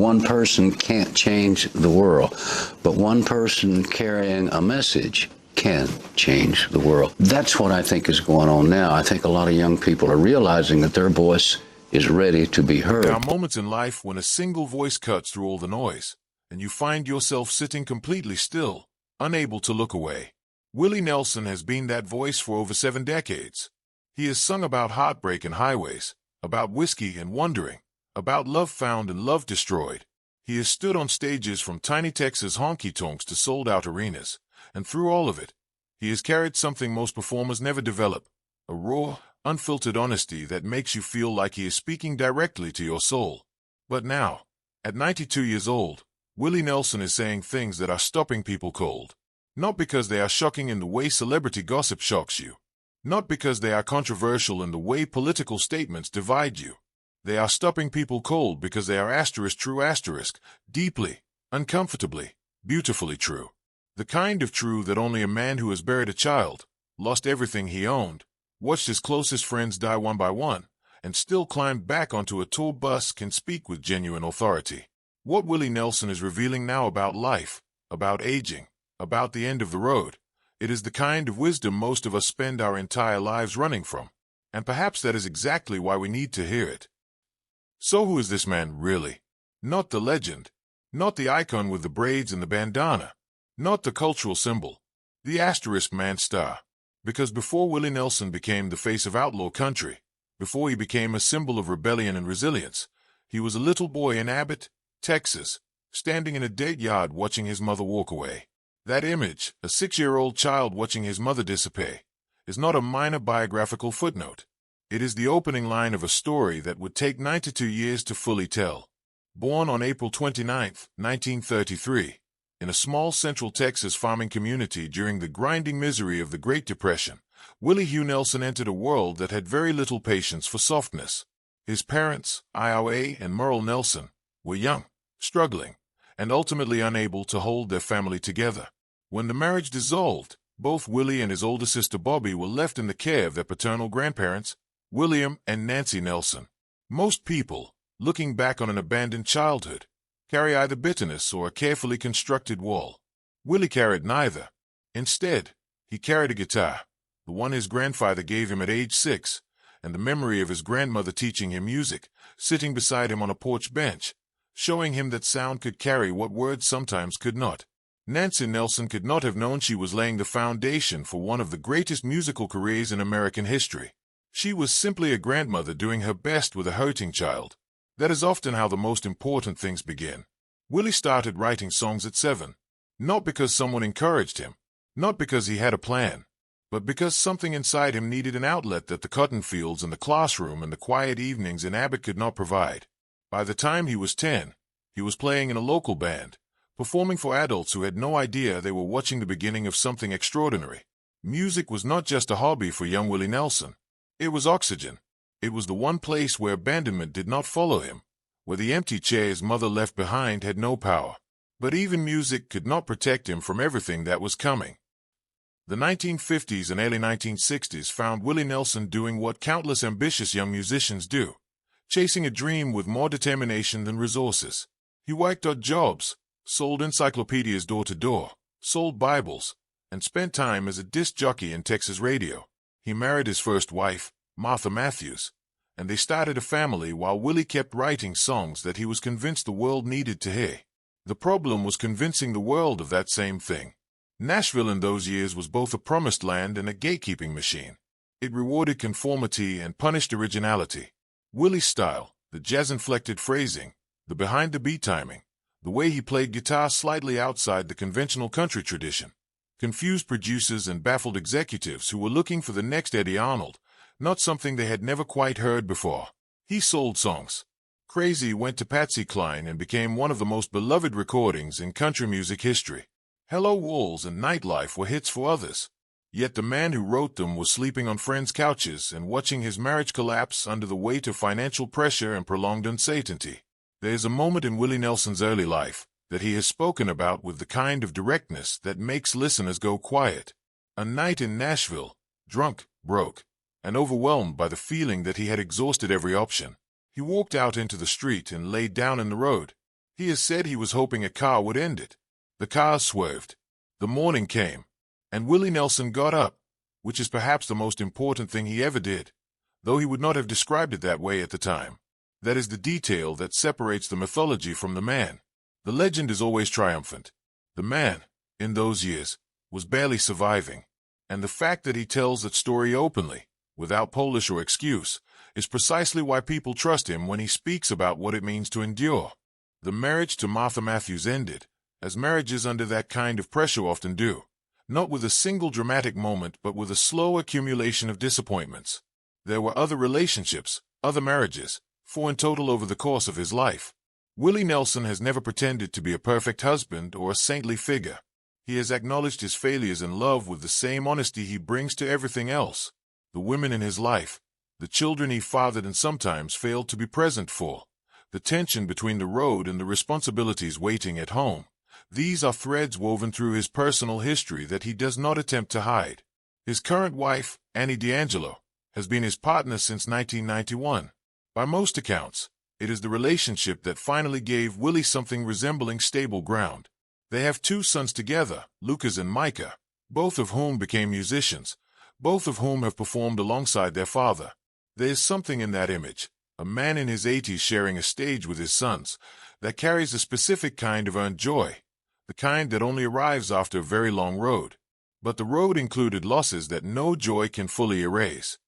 one person can't change the world, but one person carrying a message can change the world. That's what I think is going on now. I think a lot of young people are realizing that their voice is ready to be heard. There are moments in life when a single voice cuts through all the noise, and you find yourself sitting completely still, unable to look away. Willie Nelson has been that voice for over 7 decades. He has sung about heartbreak and highways, about whiskey and wondering, about love found and love destroyed. He has stood on stages from tiny Texas honky-tonks to sold-out arenas, and through all of it, he has carried something most performers never develop, a raw, unfiltered honesty that makes you feel like he is speaking directly to your soul. But now, at 92 years old, Willie Nelson is saying things that are stopping people cold. Not because they are shocking in the way celebrity gossip shocks you. Not because they are controversial in the way political statements divide you. They are stopping people cold because they are true, deeply, uncomfortably, beautifully true. The kind of true that only a man who has buried a child, lost everything he owned, watched his closest friends die one by one, and still climbed back onto a tour bus can speak with genuine authority. What Willie Nelson is revealing now about life, about aging, about the end of the road, it is the kind of wisdom most of us spend our entire lives running from, and perhaps that is exactly why we need to hear it. So who is this man really? Not the legend, not the icon with the braids and the bandana, not the cultural symbol, the man star. Because before Willie Nelson became the face of outlaw country, before he became a symbol of rebellion and resilience, he was a little boy in Abbott, Texas, standing in a dirt yard watching his mother walk away. That image, a 6-year-old child watching his mother dissipate, is not a minor biographical footnote. It is the opening line of a story that would take 92 years to fully tell. Born on April 29, 1933, in a small central Texas farming community during the grinding misery of the Great Depression, Willie Hugh Nelson entered a world that had very little patience for softness. His parents, Iowa and Merle Nelson, were young, struggling, and ultimately unable to hold their family together. When the marriage dissolved, both Willie and his older sister Bobby were left in the care of their paternal grandparents, William and Nancy Nelson. Most people, looking back on an abandoned childhood, carry either bitterness or a carefully constructed wall. Willie carried neither. Instead, he carried a guitar, the one his grandfather gave him at age 6, and the memory of his grandmother teaching him music, sitting beside him on a porch bench, showing him that sound could carry what words sometimes could not. Nancy Nelson could not have known she was laying the foundation for one of the greatest musical careers in American history. She was simply a grandmother doing her best with a hurting child. That is often how the most important things begin. Willie started writing songs at 7, not because someone encouraged him, not because he had a plan, but because something inside him needed an outlet that the cotton fields and the classroom and the quiet evenings in Abbott could not provide. By the time he was 10, he was playing in a local band, performing for adults who had no idea they were watching the beginning of something extraordinary. Music was not just a hobby for young Willie Nelson. It was oxygen. It was the one place where abandonment did not follow him, where the empty chair his mother left behind had no power. But even music could not protect him from everything that was coming. The 1950s and early 1960s found Willie Nelson doing what countless ambitious young musicians do, chasing a dream with more determination than resources. He worked odd jobs, sold encyclopedias door to door, sold Bibles, and spent time as a disc jockey in Texas radio. He married his first wife, Martha Matthews, and they started a family while Willie kept writing songs that he was convinced the world needed to hear. The problem was convincing the world of that same thing. Nashville in those years was both a promised land and a gatekeeping machine. It rewarded conformity and punished originality. Willie's style, the jazz-inflected phrasing, the behind-the-beat timing, the way he played guitar slightly outside the conventional country tradition, confused producers and baffled executives who were looking for the next Eddie Arnold, not something they had never quite heard before. He sold songs. Crazy went to Patsy Cline and became one of the most beloved recordings in country music history. Hello Walls and Nightlife were hits for others. Yet the man who wrote them was sleeping on friends' couches and watching his marriage collapse under the weight of financial pressure and prolonged uncertainty. There is a moment in Willie Nelson's early life that he has spoken about with the kind of directness that makes listeners go quiet. A night in Nashville, drunk, broke, and overwhelmed by the feeling that he had exhausted every option. He walked out into the street and laid down in the road, He has said he was hoping a car would end it. The car swerved. The morning came, and Willie Nelson got up, which is perhaps the most important thing he ever did, though he would not have described it that way at the time. That is the detail that separates the mythology from the man. The legend is always triumphant. The man, in those years, was barely surviving, and the fact that he tells that story openly, without polish or excuse, is precisely why people trust him when he speaks about what it means to endure. The marriage to Martha Matthews ended, as marriages under that kind of pressure often do, not with a single dramatic moment but with a slow accumulation of disappointments. There were other relationships, other marriages, 4 in total over the course of his life. Willie Nelson has never pretended to be a perfect husband or a saintly figure. He has acknowledged his failures in love with the same honesty he brings to everything else. The women in his life, the children he fathered and sometimes failed to be present for, the tension between the road and the responsibilities waiting at home. These are threads woven through his personal history that he does not attempt to hide. His current wife, Annie D'Angelo, has been his partner since 1991. By most accounts, it is the relationship that finally gave Willie something resembling stable ground. They have 2 sons together, Lucas and Micah, both of whom became musicians, both of whom have performed alongside their father. There is something in that image, a man in his 80s sharing a stage with his sons, that carries a specific kind of earned joy, the kind that only arrives after a very long road. But the road included losses that no joy can fully erase.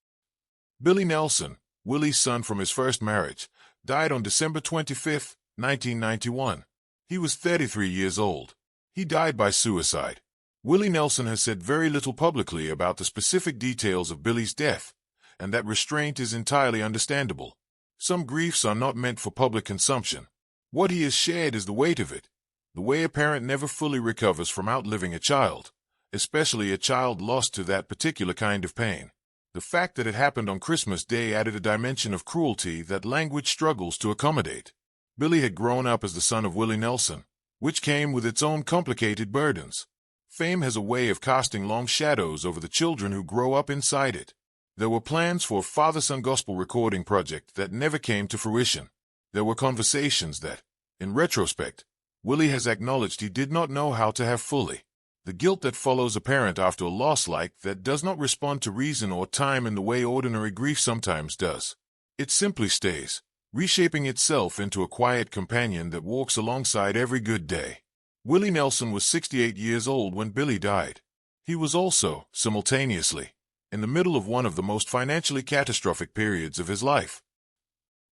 Billy Nelson, Willie's son from his first marriage, died on December 25, 1991. He was 33 years old. He died by suicide. Willie Nelson has said very little publicly about the specific details of Billy's death, and that restraint is entirely understandable. Some griefs are not meant for public consumption. What he has shared is the weight of it, the way a parent never fully recovers from outliving a child, especially a child lost to that particular kind of pain. The fact that it happened on Christmas Day added a dimension of cruelty that language struggles to accommodate. Billy had grown up as the son of Willie Nelson, which came with its own complicated burdens. Fame has a way of casting long shadows over the children who grow up inside it. There were plans for a father-son gospel recording project that never came to fruition. There were conversations that, in retrospect, Willie has acknowledged he did not know how to have fully. The guilt that follows a parent after a loss like that does not respond to reason or time in the way ordinary grief sometimes does. It simply stays, reshaping itself into a quiet companion that walks alongside every good day. Willie Nelson was 68 years old when Billy died. He was also, simultaneously, in the middle of one of the most financially catastrophic periods of his life.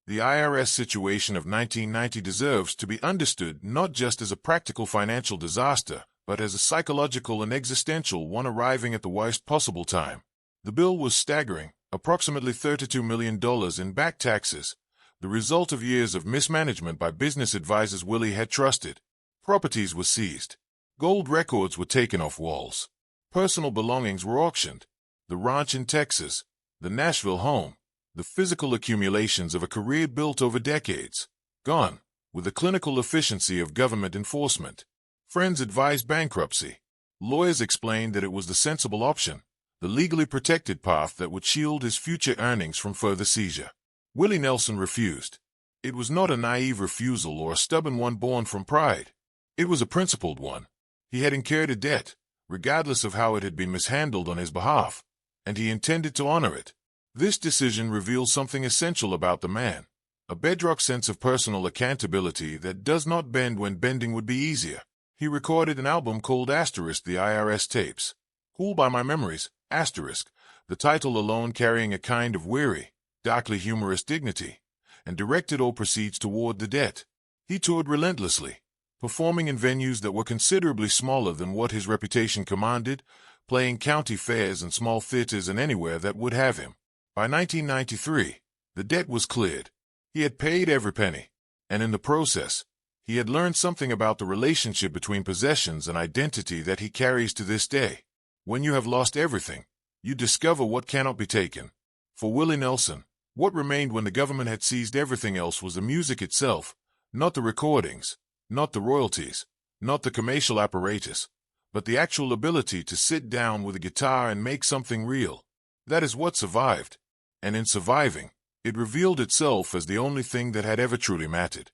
The IRS situation of 1990 deserves to be understood not just as a practical financial disaster, but as a psychological and existential one arriving at the worst possible time. The bill was staggering, approximately $32 million in back taxes, the result of years of mismanagement by business advisors Willie had trusted. Properties were seized. Gold records were taken off walls. Personal belongings were auctioned. The ranch in Texas, the Nashville home, the physical accumulations of a career built over decades, gone, with the clinical efficiency of government enforcement. Friends advised bankruptcy. Lawyers explained that it was the sensible option, the legally protected path that would shield his future earnings from further seizure. Willie Nelson refused. It was not a naive refusal or a stubborn one born from pride. It was a principled one. He had incurred a debt, regardless of how it had been mishandled on his behalf, and he intended to honor it. This decision reveals something essential about the man, a bedrock sense of personal accountability that does not bend when bending would be easier. He recorded an album called Asterisk, the IRS Tapes. Cool by My Memories, Asterisk, the title alone carrying a kind of weary, darkly humorous dignity, and directed all proceeds toward the debt. He toured relentlessly, performing in venues that were considerably smaller than what his reputation commanded, playing county fairs and small theaters and anywhere that would have him. By 1993, the debt was cleared. He had paid every penny, and in the process, he had learned something about the relationship between possessions and identity that he carries to this day. When you have lost everything, you discover what cannot be taken. For Willie Nelson, what remained when the government had seized everything else was the music itself, not the recordings, not the royalties, not the commercial apparatus, but the actual ability to sit down with a guitar and make something real. That is what survived, and in surviving, it revealed itself as the only thing that had ever truly mattered.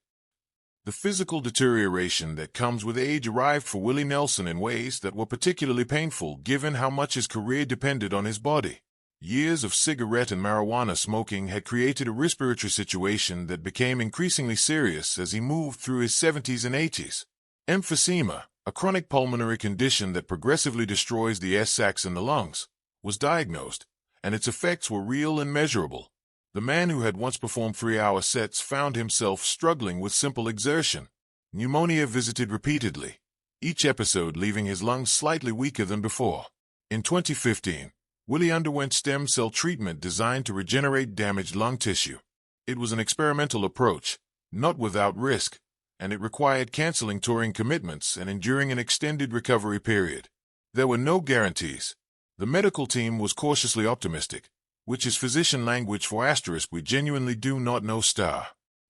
The physical deterioration that comes with age arrived for Willie Nelson in ways that were particularly painful given how much his career depended on his body. Years of cigarette and marijuana smoking had created a respiratory situation that became increasingly serious as he moved through his 70s and 80s. Emphysema, a chronic pulmonary condition that progressively destroys the sacs in the lungs, was diagnosed, and its effects were real and measurable. The man who had once performed 3-hour sets found himself struggling with simple exertion. Pneumonia visited repeatedly, each episode leaving his lungs slightly weaker than before. In 2015, Willie underwent stem cell treatment designed to regenerate damaged lung tissue. It was an experimental approach, not without risk, and it required canceling touring commitments and enduring an extended recovery period. There were no guarantees. The medical team was cautiously optimistic, which is physician language for *we genuinely do not know*.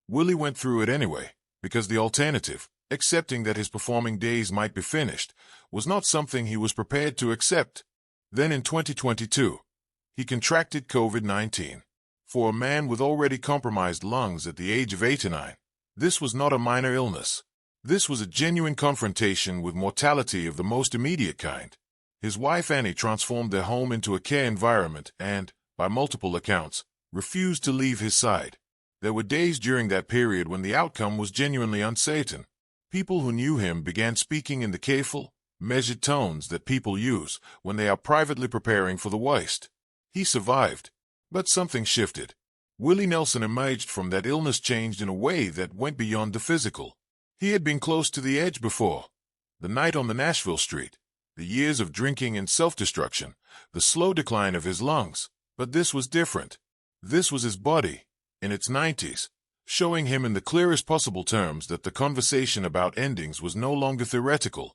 Willie went through it anyway, because the alternative, accepting that his performing days might be finished, was not something he was prepared to accept. Then in 2022, he contracted COVID-19. For a man with already compromised lungs at the age of 89, this was not a minor illness. This was a genuine confrontation with mortality of the most immediate kind. His wife Annie transformed their home into a care environment and, by multiple accounts, refused to leave his side. There were days during that period when the outcome was genuinely uncertain. People who knew him began speaking in the careful, measured tones that people use when they are privately preparing for the worst. He survived, but something shifted. Willie Nelson emerged from that illness changed in a way that went beyond the physical. He had been close to the edge before. The night on the Nashville street, the years of drinking and self-destruction, the slow decline of his lungs. But this was different. This was his body, in its 90s, showing him in the clearest possible terms that the conversation about endings was no longer theoretical.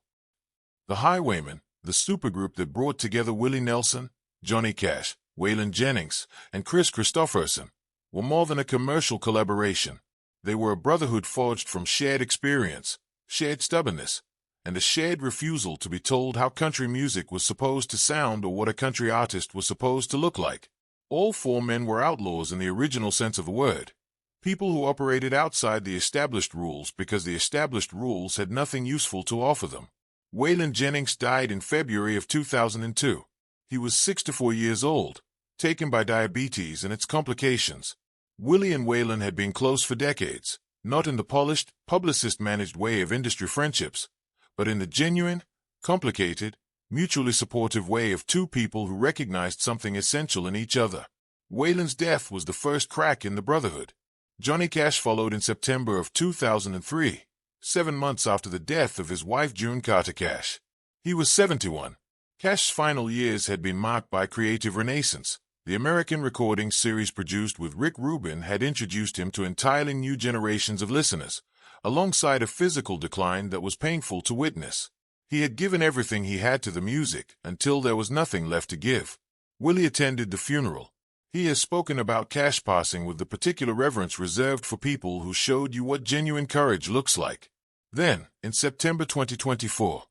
The Highwaymen, the supergroup that brought together Willie Nelson, Johnny Cash, Waylon Jennings, and Chris Christopherson, were more than a commercial collaboration. They were a brotherhood forged from shared experience, shared stubbornness, and a shared refusal to be told how country music was supposed to sound or what a country artist was supposed to look like. All four men were outlaws in the original sense of the word, people who operated outside the established rules because the established rules had nothing useful to offer them. Waylon Jennings died in February of 2002. He was 64 years old, taken by diabetes and its complications. Willie and Waylon had been close for decades, not in the polished, publicist-managed way of industry friendships, but in the genuine, complicated, mutually supportive way of two people who recognized something essential in each other. Waylon's death was the first crack in the brotherhood. Johnny Cash followed in September of 2003, 7 months after the death of his wife June Carter Cash. He was 71. Cash's final years had been marked by creative renaissance. The American recording series produced with Rick Rubin had introduced him to entirely new generations of listeners, alongside a physical decline that was painful to witness. He had given everything he had to the music until there was nothing left to give. Willie attended the funeral. He has spoken about Cash passing with the particular reverence reserved for people who showed you what genuine courage looks like. Then, in September 2024,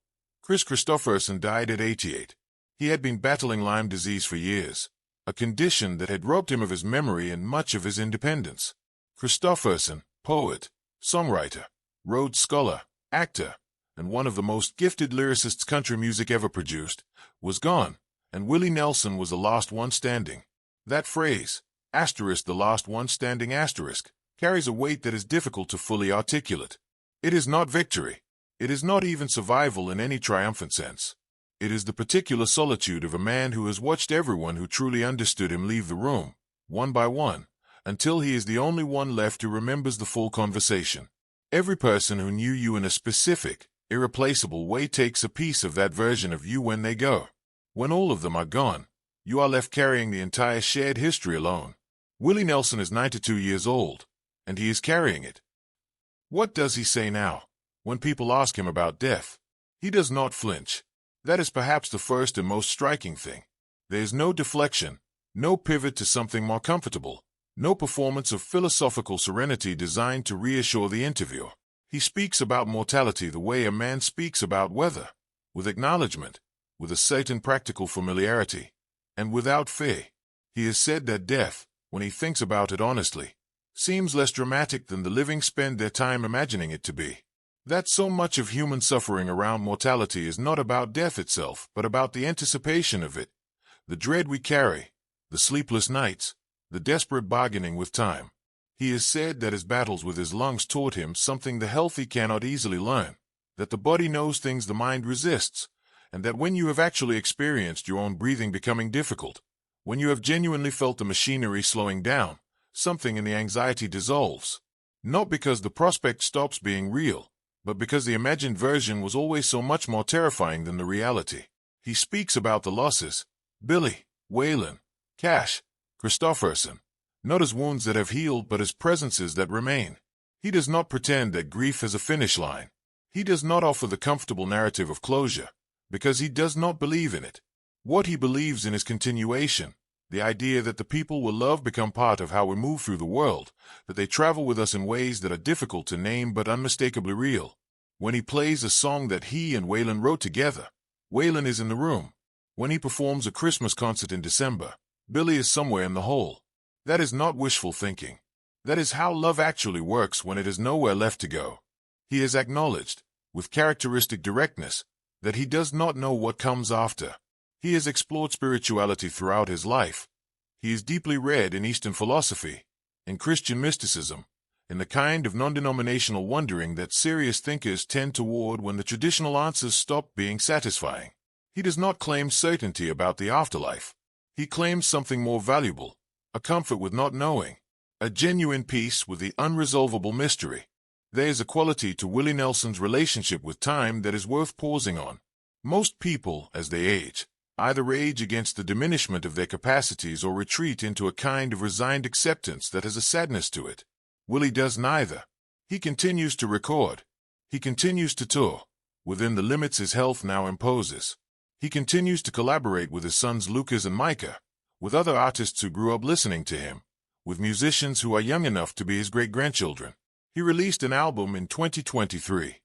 Chris Christopherson died at 88. He had been battling Lyme disease for years, a condition that had robbed him of his memory and much of his independence. Christopherson, poet, songwriter, Rhodes Scholar, actor, and one of the most gifted lyricists country music ever produced, was gone, and Willie Nelson was the last one standing. That phrase, *the last one standing*, carries a weight that is difficult to fully articulate. It is not victory. It is not even survival in any triumphant sense. It is the particular solitude of a man who has watched everyone who truly understood him leave the room, one by one, until he is the only one left who remembers the full conversation. Every person who knew you in a specific, irreplaceable way takes a piece of that version of you when they go. When all of them are gone, you are left carrying the entire shared history alone. Willie Nelson is 92 years old, and he is carrying it. What does he say now, when people ask him about death? He does not flinch. That is perhaps the first and most striking thing. There is no deflection, no pivot to something more comfortable, no performance of philosophical serenity designed to reassure the interviewer. He speaks about mortality the way a man speaks about weather, with acknowledgement, with a certain practical familiarity, and without fear. He has said that death, when he thinks about it honestly, seems less dramatic than the living spend their time imagining it to be. That so much of human suffering around mortality is not about death itself, but about the anticipation of it, the dread we carry, the sleepless nights, the desperate bargaining with time. He has said that his battles with his lungs taught him something the healthy cannot easily learn, that the body knows things the mind resists, and that when you have actually experienced your own breathing becoming difficult, when you have genuinely felt the machinery slowing down, something in the anxiety dissolves. Not because the prospect stops being real, but because the imagined version was always so much more terrifying than the reality. He speaks about the losses, Billy, Waylon, Cash, Christopherson, not as wounds that have healed but as presences that remain. He does not pretend that grief has a finish line. He does not offer the comfortable narrative of closure, because he does not believe in it. What he believes in is continuation, the idea that the people we love become part of how we move through the world, that they travel with us in ways that are difficult to name but unmistakably real. When he plays a song that he and Waylon wrote together, Waylon is in the room. When he performs a Christmas concert in December, Billy is somewhere in the hole. That is not wishful thinking. That is how love actually works when it has nowhere left to go. He has acknowledged, with characteristic directness, that he does not know what comes after. He has explored spirituality throughout his life. He is deeply read in Eastern philosophy, in Christian mysticism, in the kind of non-denominational wondering that serious thinkers tend toward when the traditional answers stop being satisfying. He does not claim certainty about the afterlife. He claims something more valuable, a comfort with not knowing, a genuine peace with the unresolvable mystery. There is a quality to Willie Nelson's relationship with time that is worth pausing on. Most people, as they age, either rage against the diminishment of their capacities or retreat into a kind of resigned acceptance that has a sadness to it. Willie does neither. He continues to record. He continues to tour, within the limits his health now imposes. He continues to collaborate with his sons Lucas and Micah, with other artists who grew up listening to him, with musicians who are young enough to be his great-grandchildren. He released an album in 2023.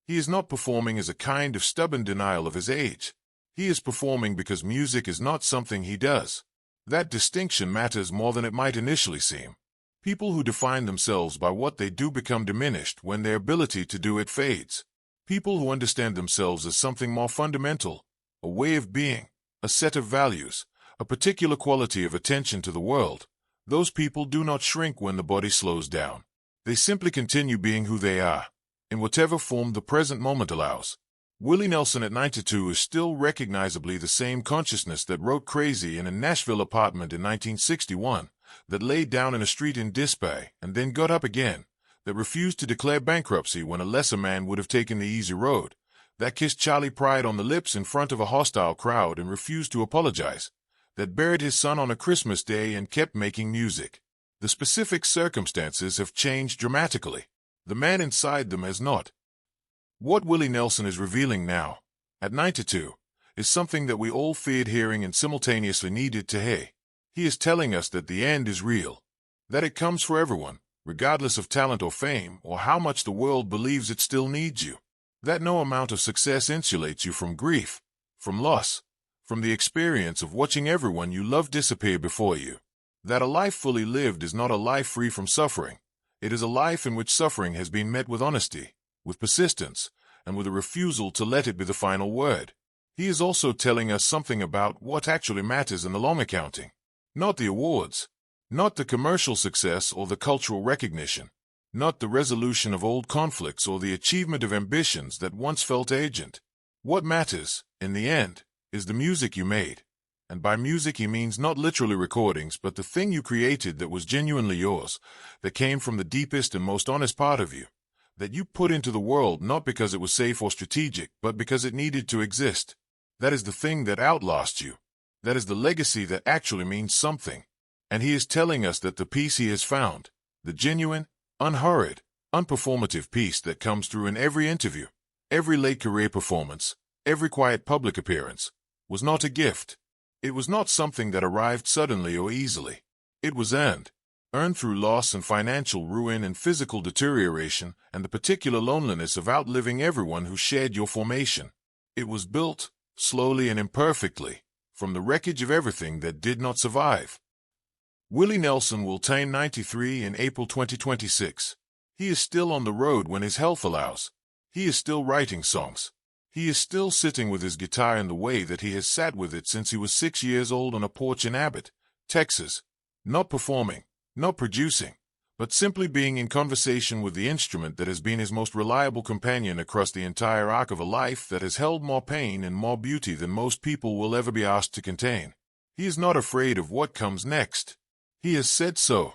He is not performing as a kind of stubborn denial of his age. He is performing because music is not something he does. That distinction matters more than it might initially seem. People who define themselves by what they do become diminished when their ability to do it fades. People who understand themselves as something more fundamental, a way of being, a set of values, a particular quality of attention to the world, those people do not shrink when the body slows down. They simply continue being who they are, in whatever form the present moment allows. Willie Nelson at 92 is still recognizably the same consciousness that wrote Crazy in a Nashville apartment in 1961, that laid down in a street in despair and then got up again, that refused to declare bankruptcy when a lesser man would have taken the easy road, that kissed Charlie Pride on the lips in front of a hostile crowd and refused to apologize, that buried his son on a Christmas day and kept making music. The specific circumstances have changed dramatically. The man inside them has not. What Willie Nelson is revealing now, at 92, is something that we all feared hearing and simultaneously needed to hear. He is telling us that the end is real, that it comes for everyone, regardless of talent or fame or how much the world believes it still needs you, that no amount of success insulates you from grief, from loss, from the experience of watching everyone you love disappear before you, that a life fully lived is not a life free from suffering. It is a life in which suffering has been met with honesty, with persistence, and with a refusal to let it be the final word. He is also telling us something about what actually matters in the long accounting. Not the awards, not the commercial success or the cultural recognition, not the resolution of old conflicts or the achievement of ambitions that once felt urgent. What matters, in the end, is the music you made. And by music he means not literally recordings, but the thing you created that was genuinely yours, that came from the deepest and most honest part of you, that you put into the world not because it was safe or strategic, but because it needed to exist. That is the thing that outlasts you. That is the legacy that actually means something. And he is telling us that the peace he has found, the genuine, unhurried, unperformative peace that comes through in every interview, every late career performance, every quiet public appearance, was not a gift. It was not something that arrived suddenly or easily. It was earned through loss and financial ruin and physical deterioration and the particular loneliness of outliving everyone who shared your formation. It was built, slowly and imperfectly, from the wreckage of everything that did not survive. Willie Nelson will turn 93 in April 2026. He is still on the road when his health allows. He is still writing songs. He is still sitting with his guitar in the way that he has sat with it since he was 6 years old on a porch in Abbott, Texas. Not performing, not producing, but simply being in conversation with the instrument that has been his most reliable companion across the entire arc of a life that has held more pain and more beauty than most people will ever be asked to contain. He is not afraid of what comes next. He has said so,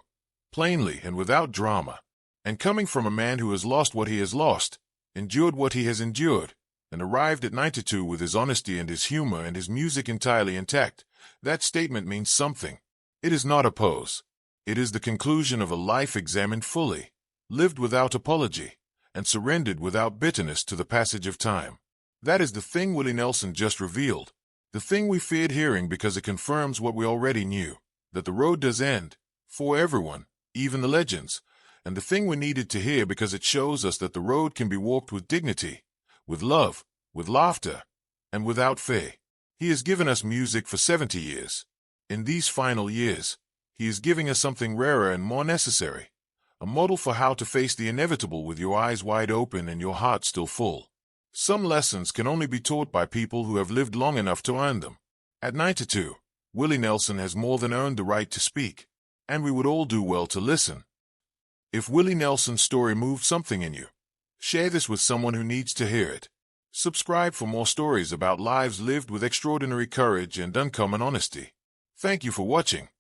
plainly and without drama. And coming from a man who has lost what he has lost, endured what he has endured, and arrived at 92 with his honesty and his humor and his music entirely intact, that statement means something. It is not a pose. It is the conclusion of a life examined fully, lived without apology, and surrendered without bitterness to the passage of time. That is the thing Willie Nelson just revealed, the thing we feared hearing because it confirms what we already knew, that the road does end, for everyone, even the legends, and the thing we needed to hear because it shows us that the road can be walked with dignity, with love, with laughter, and without fear. He has given us music for 70 years. In these final years, he is giving us something rarer and more necessary, a model for how to face the inevitable with your eyes wide open and your heart still full. Some lessons can only be taught by people who have lived long enough to earn them. At 92, Willie Nelson has more than earned the right to speak, and we would all do well to listen. If Willie Nelson's story moved something in you, share this with someone who needs to hear it. Subscribe for more stories about lives lived with extraordinary courage and uncommon honesty. Thank you for watching.